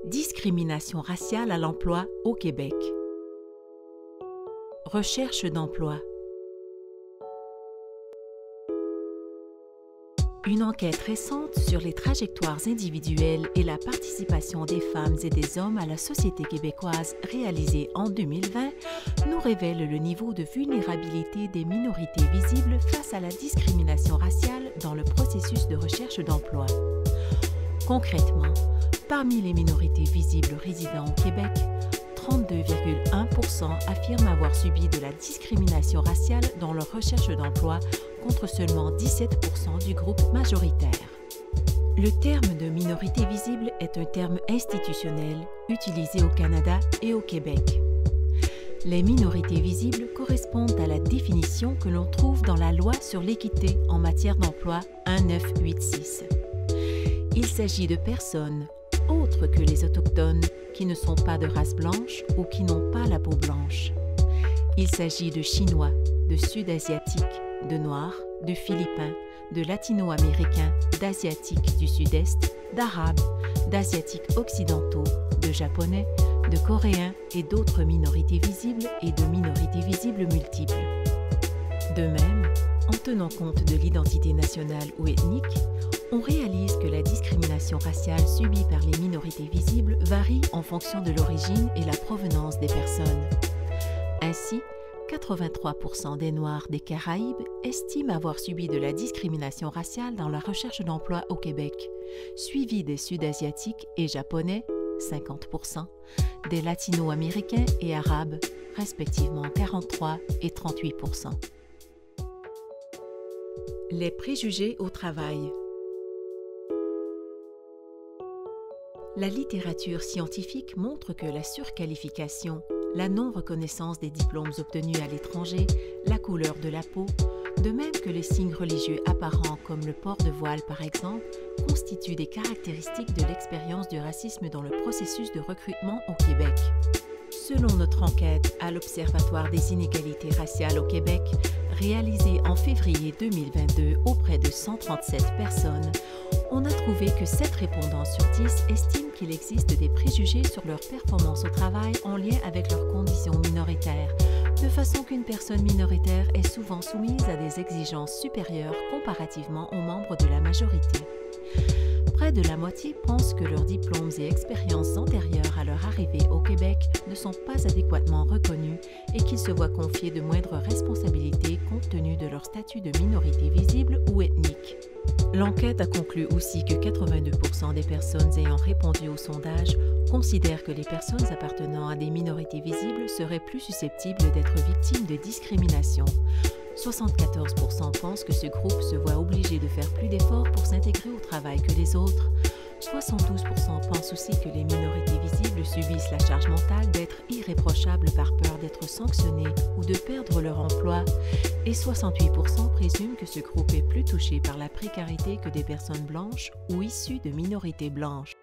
Discrimination raciale à l'emploi au Québec. Recherche d'emploi. Une enquête récente sur les trajectoires individuelles et la participation des femmes et des hommes à la société québécoise réalisée en 2020 nous révèle le niveau de vulnérabilité des minorités visibles face à la discrimination raciale dans le processus de recherche d'emploi. Concrètement, parmi les minorités visibles résidant au Québec, 32,1% affirment avoir subi de la discrimination raciale dans leur recherche d'emploi contre seulement 17% du groupe majoritaire. Le terme de minorité visible est un terme institutionnel utilisé au Canada et au Québec. Les minorités visibles correspondent à la définition que l'on trouve dans la Loi sur l'équité en matière d'emploi 1986. Il s'agit de personnes autres que les Autochtones qui ne sont pas de race blanche ou qui n'ont pas la peau blanche. Il s'agit de Chinois, de Sud-Asiatiques, de Noirs, de Philippins, de Latino-Américains, d'Asiatiques du Sud-Est, d'Arabes, d'Asiatiques occidentaux, de Japonais, de Coréens et d'autres minorités visibles et de minorités visibles multiples. De même, en tenant compte de l'identité nationale ou ethnique, on réalise que la discrimination raciale subie par les minorités visibles varie en fonction de l'origine et la provenance des personnes. Ainsi, 83% des Noirs des Caraïbes estiment avoir subi de la discrimination raciale dans la recherche d'emploi au Québec, suivi des Sud-Asiatiques et Japonais, 50%, des Latino-Américains et Arabes, respectivement 43% et 38%. Les préjugés au travail. La littérature scientifique montre que la surqualification, la non-reconnaissance des diplômes obtenus à l'étranger, la couleur de la peau, de même que les signes religieux apparents comme le port de voile par exemple, constituent des caractéristiques de l'expérience du racisme dans le processus de recrutement au Québec. Selon notre enquête à l'Observatoire des inégalités raciales au Québec, réalisée en février 2022 auprès de 137 personnes, on a trouvé que 7 répondants sur 10 estiment qu'il existe des préjugés sur leur performance au travail en lien avec leurs conditions minoritaires, de façon qu'une personne minoritaire est souvent soumise à des exigences supérieures comparativement aux membres de la majorité. Près de la moitié pensent que leurs diplômes et expériences antérieures à leur arrivée au Québec ne sont pas adéquatement reconnus et qu'ils se voient confier de moindres responsabilités compte tenu de leur statut de minorité visible ou ethnique. L'enquête a conclu aussi que 82% des personnes ayant répondu au sondage considèrent que les personnes appartenant à des minorités visibles seraient plus susceptibles d'être victimes de discrimination. 74% pensent que ce groupe se voit obligé de faire plus d'efforts pour s'intégrer au travail que les autres. 72% pensent aussi que les minorités visibles subissent la charge mentale d'être irréprochables par peur d'être sanctionnés ou de perdre leur emploi. Et 68% présument que ce groupe est plus touché par la précarité que des personnes blanches ou issues de minorités blanches.